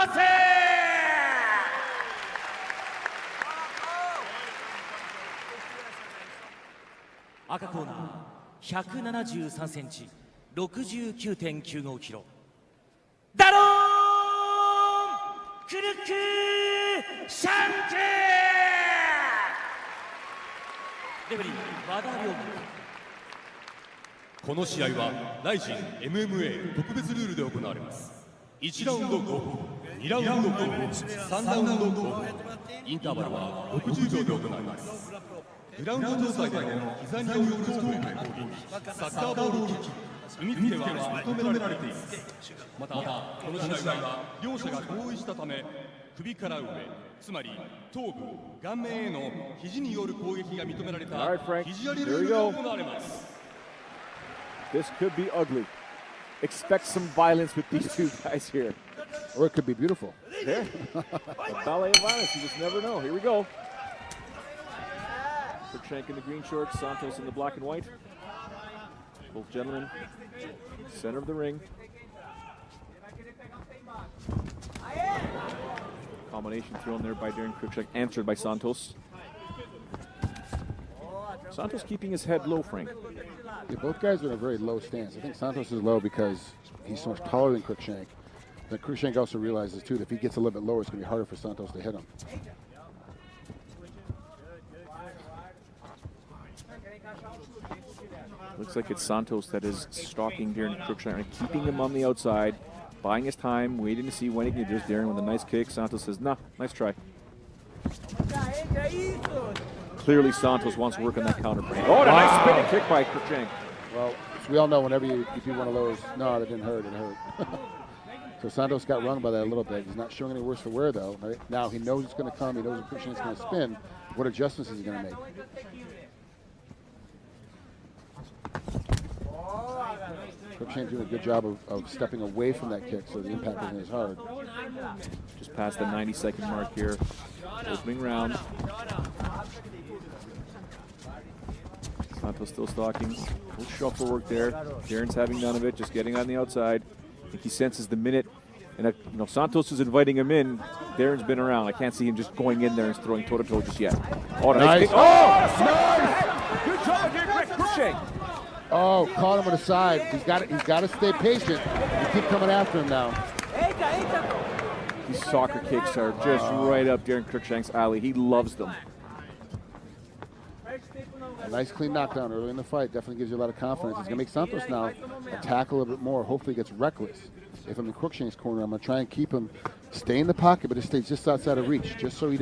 せ。赤コーナー173センチ、69.95キロ、ダローン・クルックシャンク。レフェリー和田亮馬。この試合はライジン MMA 特別ルールで行われます。1ラウンド5分、2ラウンド5分、3ラウンド5分、インターバルは60秒で行われます。グラウンド状態での膝による頭部への攻撃、サッカーボールキック、踏みつけは認められています。また、この試合は両者が合意したため、首から上、つまり頭部、顔面への肘による攻撃が認められた肘槍ルールで行われます。This could be ugly. Expect some violence with these two guys here. Or it could be beautiful. Yeah. A ballet of violence, you just never know. Here we go. Cruickshank in the green shorts, Santos in the black and white. Both gentlemen, center of the ring. Combination thrown there by Daron Cruickshank, answered by Santos. Santos keeping his head low, Frank. Yeah, both guys are in a very low stance. I think Santos is low because he's so much taller than Cruickshank. But Cruickshank also realizes, too, that if he gets a little bit lower, it's going to be harder for Santos to hit him. Looks like it's Santos that is stalking Daron Cruickshank, keeping him on the outside, buying his time, waiting to see when he can. There's Daron with a nice kick. Santos says, nah, nice try. Clearly Santos wants to work on that counter break. Oh, and a nice spinning kick by Cruickshank. Well, we all know whenever you do one of those, no, that didn't hurt, it hurt. So Santos got rung by that a little bit. He's not showing any worse for wear, though. Right? Now he knows it's going to come. He knows Cruickshank's going to spin. What adjustments is he going to make? Cruickshank doing a good job of stepping away from that kick so the impact isn't as hard. Just past the 90-second mark here. Opening round. Santos still stalking. A little shuffle work there. Daron's having none of it, just getting on the outside. I think he senses the minute. And Santos is inviting him in. Daron's been around. I can't see him just going in there and throwing toe-to-toe just yet. Oh, nice kick. Oh, nice! Good job, Cruickshank. Oh, caught him on the side. He's got to stay patient. You keep coming after him now. These soccer kicks are just right up Daron Cruickshank's alley. He loves them. A nice clean knockdown early in the fight. Definitely gives you a lot of confidence. He's going to make Santos now attack a little bit more. Hopefully he gets reckless. If I'm in Cruickshank's corner, I'm going to try and keep him stay in the pocket, but it stays just outside of reach, just so he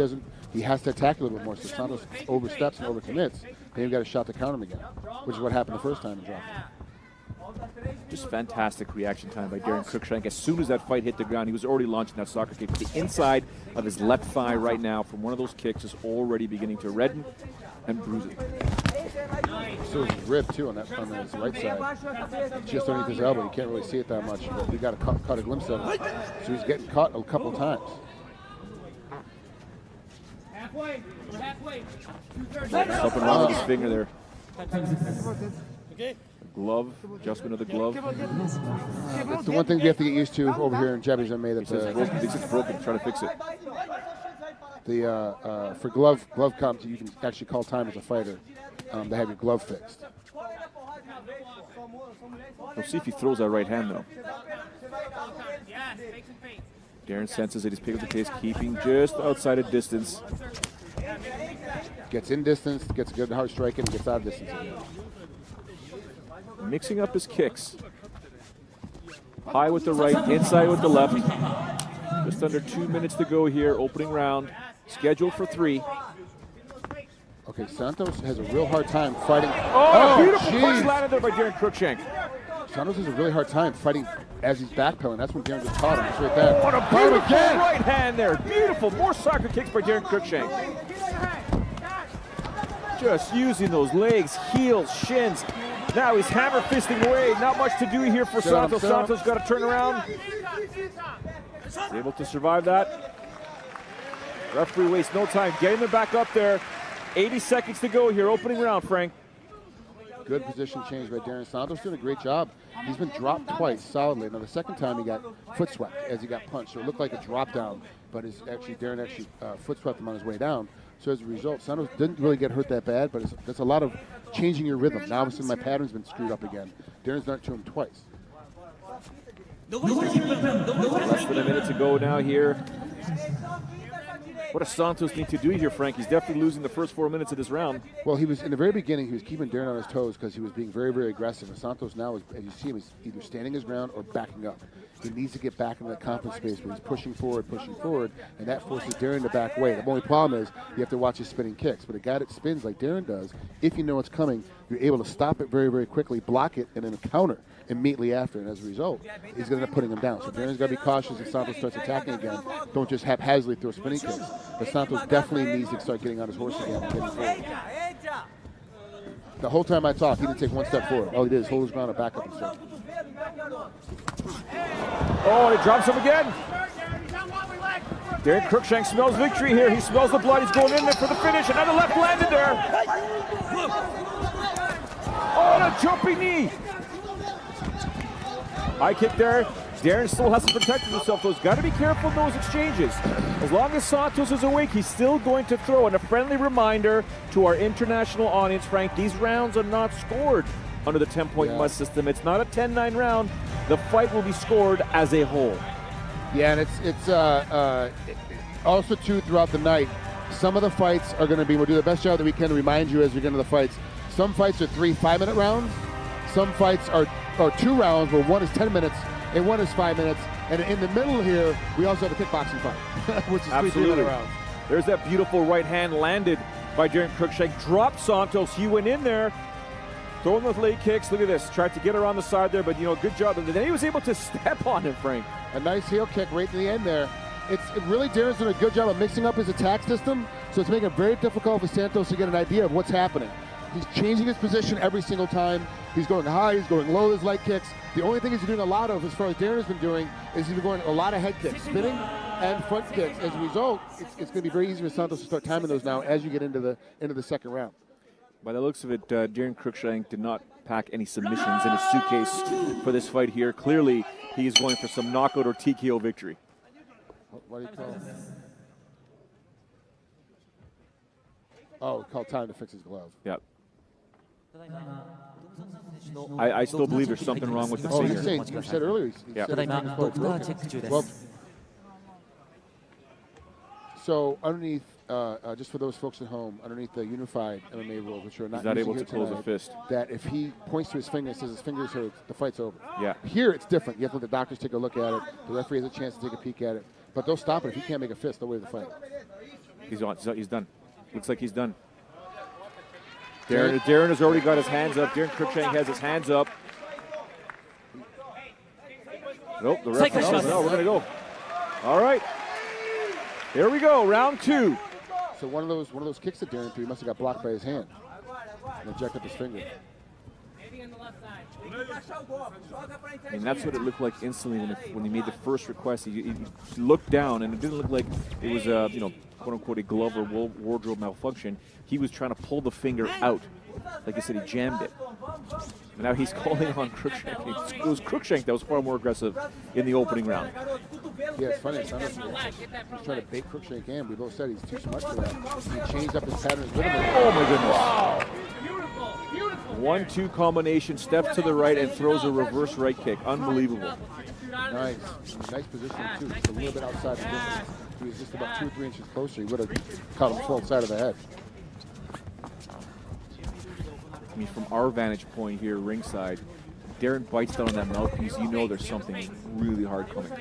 has to attack a little bit more. So Santos oversteps and overcommits, then you've got a shot to counter him again, which is what happened the first time and dropped him. Just fantastic reaction time by Daron Cruickshank. As soon as that fight hit the ground, he was already launching that soccer kick. The inside of his left thigh right now from one of those kicks is already beginning to redden and bruise it. So his rib too on his right side. It's just underneath his elbow. You can't really see it that much, but we got a caught a glimpse of it. So he's getting caught a couple times. Something wrong with his finger there. Glove, adjustment of the glove. That's the one thing we have to get used to over here in Japanese MMA. That it's broken. Try to fix it. For glove comps, you can actually call time as a fighter to have your glove fixed. We'll see if he throws that right hand though. Daron senses it. He's picking up the pace, keeping just outside of distance. Gets in distance, gets a good hard strike, and gets out of distance. Mixing up his kicks. High with the right, inside with the left. Just under 2 minutes to go here, opening round. Scheduled for 3. Okay, Santos has a real hard time fighting. Oh, beautiful punch landed there by Daron Cruickshank. Santos has a really hard time fighting as he's backpedaling. That's when Daron just caught him. It's right there. What a beautiful right hand there. Beautiful. More soccer kicks by Daron Cruickshank. Just using those legs, heels, shins. Now he's hammer fisting away. Not much to do here for Santos. Santos got to turn around. He's able to survive that. Referee wastes no time getting them back up there. 80 seconds to go here, opening round, Frank. Good position change by Daron Santos. Doing a great job. He's been dropped twice solidly. Now the second time he got foot swept as he got punched, so it looked like a drop down, but Daron actually foot swept him on his way down. So as a result, Santos didn't really get hurt that bad, but that's a lot of changing your rhythm. Now my pattern's been screwed up again. Daron's done it to him twice. Less than a minute to go now here. What does Santos need to do here, Frank? He's definitely losing the first 4 minutes of this round. Well, he was in the very beginning. He was keeping Daron on his toes because he was being very, very aggressive. And Santos now, as you see him, he's either standing his ground or backing up. He needs to get back into that confidence space where he's pushing forward, and that forces Daron to back away. The only problem is you have to watch his spinning kicks. But a guy that spins like Daron does, if you know it's coming, you're able to stop it very, very quickly, block it, and then counter immediately after. And as a result, he's going to end up putting him down. So Daron's got to be cautious if Santos starts attacking again. Don't just haphazardly throw spinning kicks. But Santos definitely needs to start getting on his horse again and getting forward. The whole time I talked, he didn't take one step forward. All he did is hold his ground and back up and start. Oh, and he drops him again. Daron Cruickshank smells victory here. He smells the blood. He's going in there for the finish. Another left landed there. Oh, and a jumping knee. High kick there. Daron still has to protect himself, though. He's got to be careful in those exchanges. As long as Santos is awake, he's still going to throw. And a friendly reminder to our international audience, Frank, these rounds are not scored under the 10-point must system. It's not a 10-9 round. The fight will be scored as a whole. Yeah, and it's also, too, throughout the night, some of the fights are going to be, we'll do the best job that we can to remind you as we get into the fights. Some fights are 3 5-minute rounds. Some fights are 2 rounds where one is 10 minutes and one is 5 minutes. And in the middle here, we also have a kickboxing fight, which is 3 3-minute rounds. There's that beautiful right hand landed by Daron Cruickshank. Dropped Santos. He went in there, throwing those leg kicks. Look at this. Tried to get her on the side there, but, good job. And then he was able to step on him, Frank. A nice heel kick right to the end there. Really, Daron's doing a good job of mixing up his attack system, so it's making it very difficult for Santos to get an idea of what's happening. He's changing his position every single time. He's going high, he's going low with his leg kicks. The only thing he's doing a lot of, as far as Daron has been doing, is he's been going a lot of head kicks, spinning and front kicks. As a result, it's going to be very easy for Santos to start timing those now as you get into the second round. By the looks of it, Daron Cruickshank did not pack any submissions in his suitcase for this fight here. Clearly, he is going for some knockout or TKO victory. What do you call it? Oh, called time to fix his glove. Yep. I still believe there's something wrong with the finger. You're saying, you said earlier. Well, so underneath, just for those folks at home, underneath the unified MMA rules, which are not able to close a fist, that if he points to his finger and says his finger's hurt, the fight's over. Yeah. Here it's different. You have to let the doctors take a look at it. The referee has a chance to take a peek at it. But they'll stop it. If he can't make a fist, they'll waive the fight. He's on. He's done. Looks like he's done. Daron has already got his hands up. Daron Cruickshank has his hands up. Nope, the ref. No, we're going to go. All right. Here we go, round 2. So one of those kicks that Daron threw, he must have got blocked by his hand and ejected his finger. And that's what it looked like instantly when he made the first request. He looked down, and it didn't look like it was a quote unquote a glove or wardrobe malfunction. He was trying to pull the finger out. Like I said, he jammed it. And now he's calling on Cruickshank. It was Cruickshank that was far more aggressive in the opening round. Yeah, it's funny. He's trying to bait Cruickshank in. We both said he's too smart for that. He changed up his patterns with him. Oh my goodness! Wow. 1-2 combination, steps to the right and throws a reverse right kick. Unbelievable. Nice. Nice position too. Just a little bit outside the distance. If he was just about 2 or 3 inches closer, he would have caught him full side of the head. I mean, from our vantage point here, ringside, Daron bites down on that mouthpiece. You know there's something really hard coming.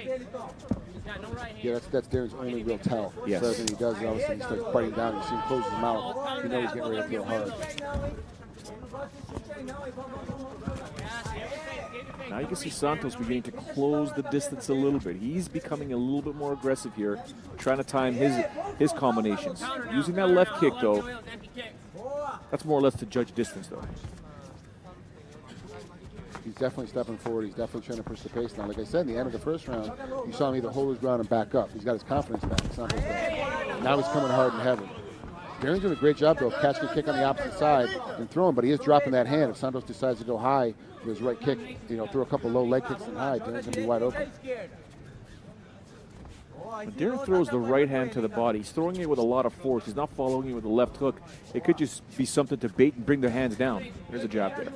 Yeah, that's Daron's only real tell. Yes. So everything he does, obviously, he starts biting down. You see him close his mouth. You know he's getting ready to feel hard. Now you can see Santos beginning to close the distance a little bit. He's becoming a little bit more aggressive here, trying to time his combinations. Using that left kick, though, that's more or less to judge distance, though. He's definitely stepping forward. He's definitely trying to push the pace now. Like I said, in the end of the first round, you saw him either hold his ground and back up. He's got his confidence back. Santos does. Now he's coming hard and heavy. Darren's doing a great job, though, catching a kick on the opposite side and throwing, but he is dropping that hand. If Santos decides to go high with his right kick, throw a couple low leg kicks and high, Darren's going to be wide open. When Daron throws the right hand to the body, he's throwing it with a lot of force. He's not following it with the left hook. It could just be something to bait and bring their hands down. There's a jab there.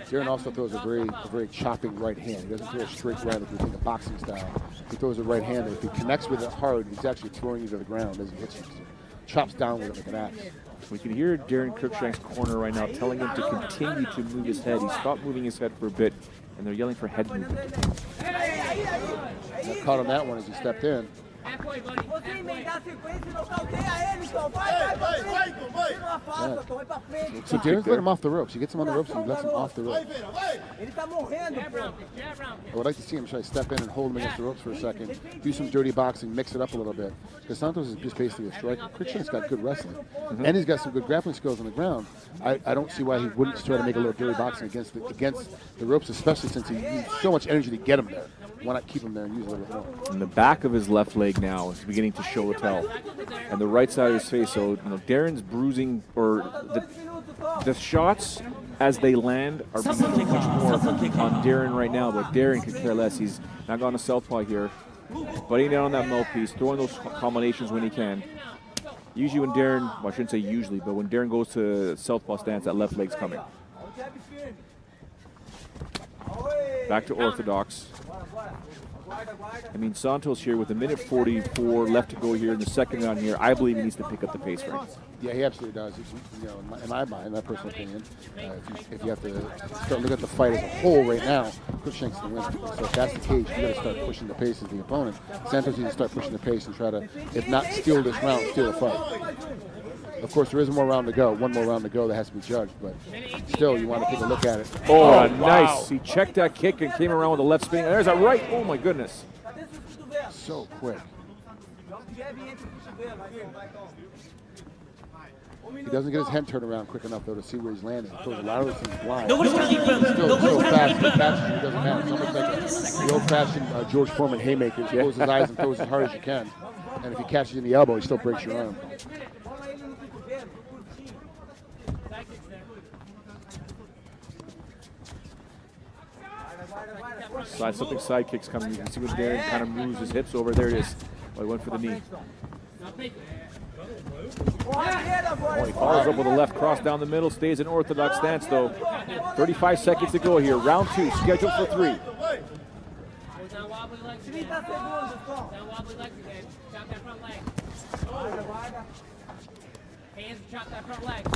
Daron also throws a very chopping right hand. He doesn't throw a straight right if you think of boxing style. He throws a right hand, and if he connects with it hard, he's actually throwing you to the ground as he hits you. So chops down with it like an axe. We can hear Daron Cruickshank's corner right now telling him to continue to move his head. He stopped moving his head for a bit, and they're yelling for head movement. I caught on that one as he stepped in. Yeah. So Darren's let him off the ropes. He gets him on the ropes and he lets him off the ropes. I would like to see him try to step in and hold him against the ropes for a second, do some dirty boxing, mix it up a little bit. Because Santos is just basically a striker. Cruickshank's got good wrestling. And he's got some good grappling skills on the ground. I don't see why he wouldn't try to make a little dirty boxing against the ropes, especially since he used so much energy to get him there. Why not keep him there and use a little bit more? And the back of his left leg now is beginning to show a tell. And the right side of his face, so Darren's bruising, or the shots as they land are being much more on Daron right now, but Daron could care less. He's not gone to southpaw here. Butting down on that mouthpiece, throwing those combinations when he can. Usually when Daron, well, I shouldn't say usually, but when Daron goes to southpaw stance, that left leg's coming. Back to orthodox. I mean, Santos here with a minute 44 left to go here in the second round here. I believe he needs to pick up the pace, Frank. Yeah, he absolutely does. In my mind, my personal opinion, if you have to start looking at the fight as a whole right now, Cruickshank's the winner. So if that's the case, you got to start pushing the pace as the opponent. Santos needs to start pushing the pace and try to, if not steal this round, steal the fight. Of course, there is one more round to go that has to be judged, but still, you want to take a look at it. Oh, nice. He checked that kick and came around with a left spinning. There's a right. Oh, my goodness. So quick. He doesn't get his head turned around quick enough, though, to see where he's landing. He throws a lot of those things blind. Still so fast, he catches you, it doesn't matter. It's almost like the old-fashioned George Foreman haymakers. He closes his eyes and throws as hard as you can. And if he catches you in the elbow, he still breaks your arm. Slipping side kicks coming. You can see when Daron kind of moves his hips over. There it is. Oh, he went for the knee. Oh, he follows up with a left cross down the middle. Stays in orthodox stance, though. 35 seconds to go here. Round 2, scheduled for 3. Hands, chop that front leg.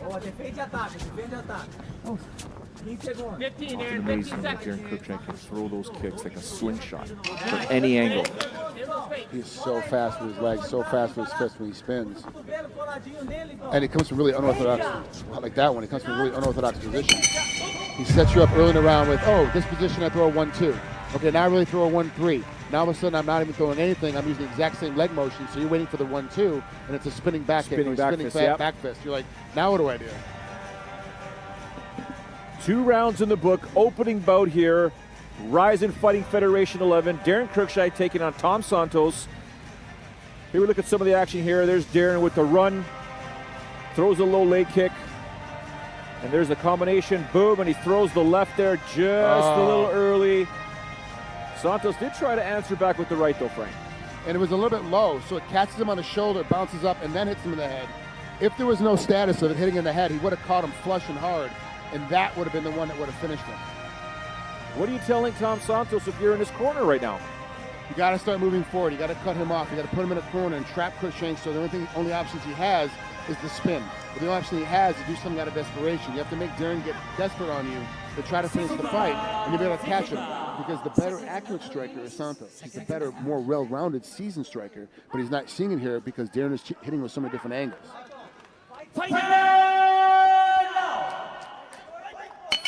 Oh, defende ataque, defende ataque. 15, Daron, 15 seconds. Daron Cruickshank can throw those kicks like a slingshot from any angle. He's so fast with his legs, so fast with his fists when he spins. And he comes from really unorthodox, like that one, he comes from a really unorthodox position. He sets you up early in the round with, oh, this position I throw a 1-2. Okay, now I really throw a 1-3. Now all of a sudden I'm not even throwing anything. I'm using the exact same leg motion, so you're waiting for the 1-2, and it's a spinning back kick, back fist. You're like, now what do I do? 2 rounds in the book. Opening bout here. Rizin Fighting Federation 11. Daron Cruickshank taking on Tom Santos. Here we look at some of the action here. There's Daron with the run. Throws a low leg kick. And there's the combination. Boom, and he throws the left there just a little early. Santos did try to answer back with the right, though, Frank. And it was a little bit low, so it catches him on the shoulder, bounces up, and then hits him in the head. If there was no status of it hitting in the head, he would have caught him flush and hard, and that would have been the one that would have finished him. What are you telling Tom Santos if you're in his corner right now? You got to start moving forward. You got to cut him off. You got to put him in a corner and trap Cruickshank. So the only options he has is the spin. But the only option he has is to do something out of desperation. You have to make Daron get desperate on you to try to finish the fight, and you'll be able to catch him. Because the better accurate striker is Santos. He's the better, more well-rounded seasoned striker, but he's not seeing it here because Daron is hitting with so many different angles.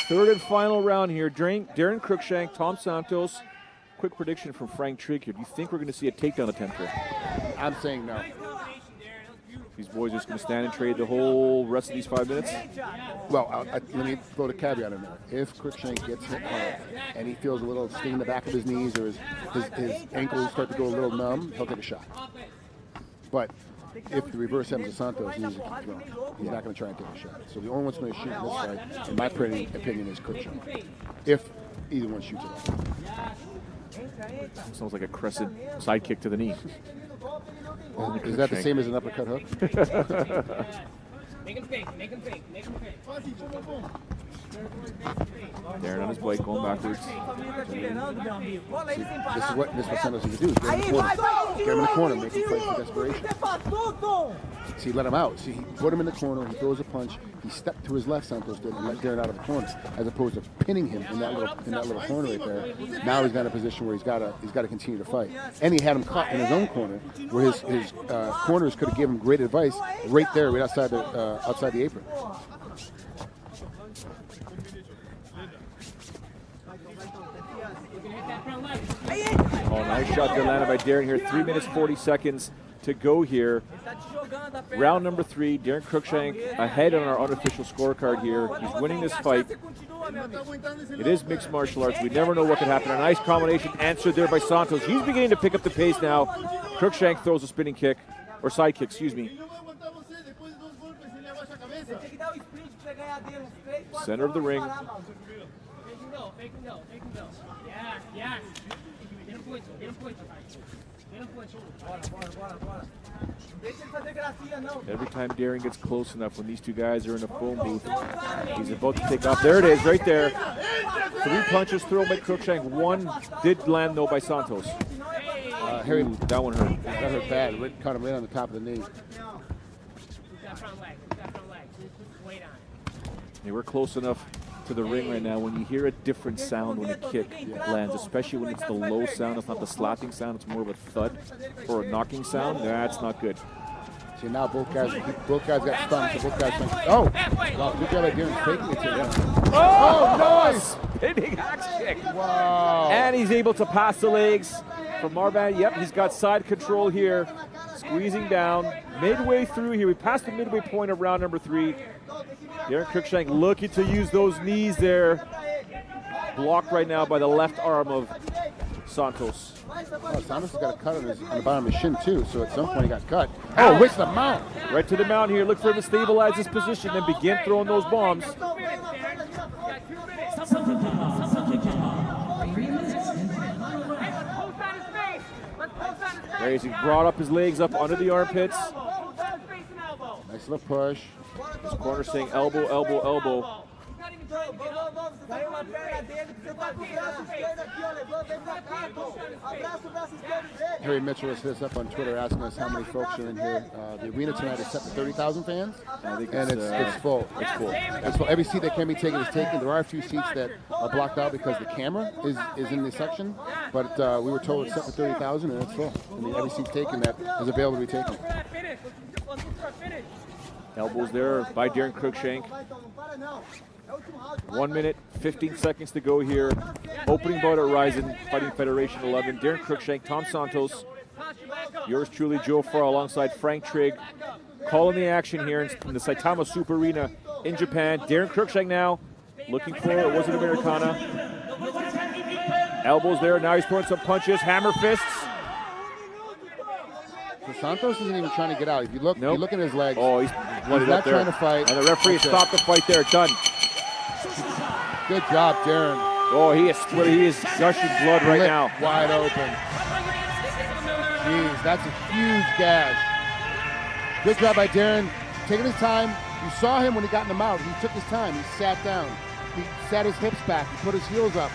Third and final round here. Daron Cruickshank, Tom Santos. Quick prediction from Frank Trigg here. Do you think we're going to see a takedown attempt here? I'm saying no. These boys are just going to stand and trade the whole rest of these 5 minutes? Well, let me throw the caveat in there. If Cruickshank gets hit hard and he feels a little sting in the back of his knees or his ankles start to go a little numb, he'll take a shot. But if the reverse happens to Santos, he needs to keep throwing. He's not going to try and take a shot. So the only one's going to shoot in this fight, in my opinion, is Cruickshank. If either one shoots it off. Sounds like a crescent side kick to the knee. Is that the same as an uppercut hook? Make him fake, make him fake, make him fake. Daron on his bike going backwards. This is what Santos needs to do. Get him in the corner. Get him in the corner. Make him fight for desperation. See, let him out. See, he put him in the corner. He throws a punch. He stepped to his left, Santos did, and let Daron out of the corner, as opposed to pinning him in that little corner right there. Now he's got a position where he's got to continue to fight. And he had him caught in his own corner, where his corners could have given him great advice right there, right outside the apron. Oh, nice shot to landed by Daron here. 3 minutes, 40 seconds to go here. Round number 3, Daron Cruickshank ahead on our unofficial scorecard here. He's winning this fight. It is mixed martial arts. We never know what could happen. A nice combination answered there by Santos. He's beginning to pick up the pace now. Cruickshank throws a spinning kick, or side kick, excuse me. Center of the ring. Yes. Every time Daron gets close enough, when these two guys are in a phone booth, he's about to take off. There it is, right there. 3 punches thrown by Cruickshank. 1 did land, though, by Santos. Harry, Ooh, that one hurt. that hurt bad. Caught him right on the top of the knee. They were close enough to the ring right now. When you hear a different sound when a kick lands, especially when it's the low sound, it's not the slapping sound, it's more of a thud or a knocking sound, that's not good. See, now both guys got stunned, so both guys went, oh! Wow, good job at Daron faking it to them. Oh, nice! Spinning axe kick. Wow. And he's able to pass the legs from Marban. Yep, he's got side control here. Squeezing down. Midway through here. We passed the midway point of round number 3. Daron Cruickshank looking to use those knees there. Blocked right now by the left arm of Santos. Oh, Santos has got a cut on the bottom of his shin, too, so at some point he got cut. Oh, which the mount! Right to the mount here. Look for him to stabilize his position and begin throwing those bombs. There he's brought up his legs up under the armpits. Nice little push. His corner saying elbow, elbow, elbow. Harry Mitchell has hit us up on Twitter asking us how many folks are in here. The arena tonight is set to 30,000 fans, and it's full. It's full. It's full. Every seat that can be taken is taken. There are a few seats that are blocked out because the camera is in this section, but we were told it's set for 30,000, and it's full. I mean, every seat's taken that is available to be taken. Elbows there by Daron Cruickshank. 1 minute, 15 seconds to go here. Opening bout at Ryzen, Fighting Federation 11. Daron Cruickshank, Tom Santos. Yours truly, Joe Farr, alongside Frank Trigg. Calling the action here in the Saitama Super Arena in Japan. Daron Cruickshank now looking for, it was an Americana. Elbows there, now he's throwing some punches, hammer fists. So Santos isn't even trying to get out. If you look, Nope. you look at his legs. Oh, he's blooded up there. Trying to fight. And the referee stopped the fight there, done. Good job, Daron. Oh, he is gushing blood right now. Wide open. Jeez, that's a huge gash. Good job by Daron. Taking his time. You saw him when he got in the mouth. He took his time. He sat down. He sat his hips back. He put his heels up.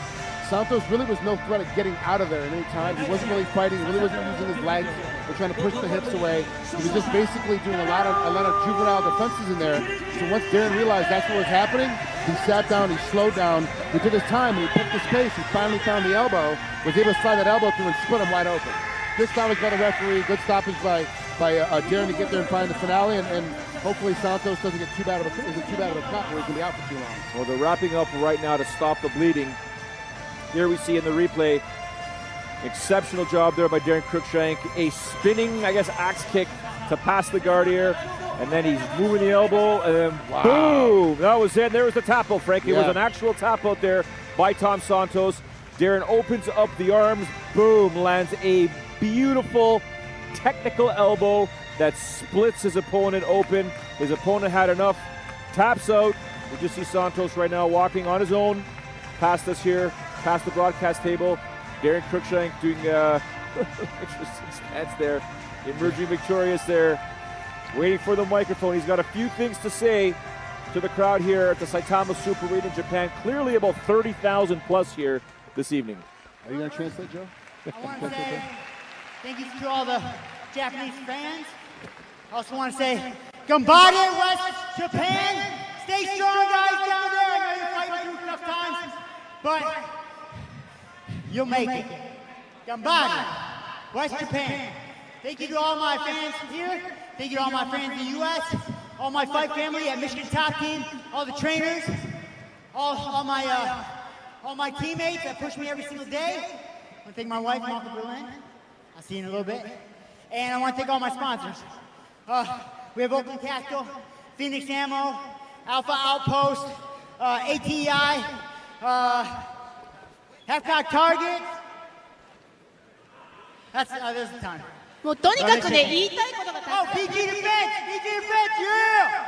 Santos really was no threat of getting out of there at any time. He wasn't really fighting. He really wasn't using his legs. Or trying to push the hips away. He was just basically doing a lot of juvenile defenses in there. So once Daron realized that's what was happening, he sat down, he slowed down, he took his time, and he picked his pace. He finally found the elbow, was able to slide that elbow through and split him wide open. Good stoppage by the referee, good stoppage by Daron to get there and find the finale, and hopefully Santos doesn't get too bad of a cut where he can be out for too long. Well, they're wrapping up right now to stop the bleeding. Here we see in the replay Exceptional job there by Daron Cruickshank. A spinning, I guess, axe kick to pass the guard here. And then he's moving the elbow, and then boom! That was it. There was the tap out, Frank. It was an actual tap out there by Tom Santos. Daron opens up the arms, boom, lands a beautiful technical elbow that splits his opponent open. His opponent had enough, taps out. We just see Santos right now walking on his own past us here, past the broadcast table. Daron Cruickshank doing interesting stance there, emerging victorious there, waiting for the microphone. He's got a few things to say to the crowd here at the Saitama Super Arena in Japan. Clearly about 30,000 plus here this evening. Are you going to translate, Joe? I want to say thank you to all the Japanese fans. I also want to say, Gambare, West Japan. Stay strong, guys, down there. I know you're fighting through tough times, but you'll make it. Gambare, West Japan. Thank you to all my fans here. Thank you to all my fans in the U.S., all my fight family at Michigan Top Team, all the trainers, all my teammates that push me every single day. I want to thank my wife, Malcolm Berlin. I'll see you in a little bit. And I want to thank all my sponsors. We have Oakland Castle, Phoenix Ammo, Alpha Outpost, ATI, Halfcock Target. That's the time. もうとにかくね、言いたいことがたくさん Oh, PG Defense! PG Defense, yeah!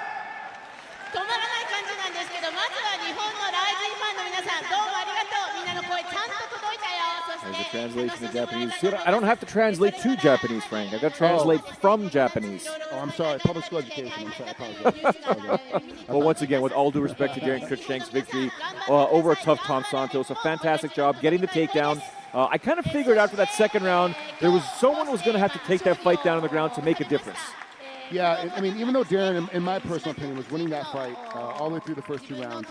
止まらない感じなんですけど、まずは日本のライジンファンの皆さん、どうもありがとう。みんなの声ちゃんと届いたよ。そし There's a て translation to Japanese. See, I don't have to translate to Japanese, Frank. I got to translate from Japanese. Oh, I'm sorry. Public school education. I'm sorry. I apologize. Well, once again, with all due respect to Daron Cruickshank's victory over a tough Tom Santos, a fantastic job getting the takedown. I kind of figured after that second round, someone was going to have to take that fight down on the ground to make a difference. Yeah, I mean, even though Daron, in my personal opinion, was winning that fight all the way through the first 2 rounds,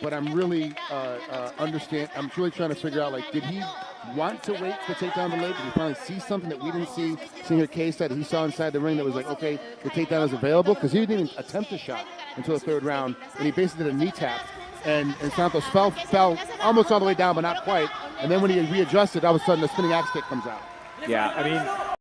but I'm really I'm really trying to figure out, like, did he want to wait to take down the leg? Did he finally see something that we didn't see? Seeing a case that he saw inside the ring that was like, okay, the takedown is available? Because he didn't even attempt a shot until the 3rd round, and he basically did a knee tap. And Santos fell almost all the way down, but not quite. And then when he readjusted, all of a sudden the spinning axe kick comes out. Yeah, I mean,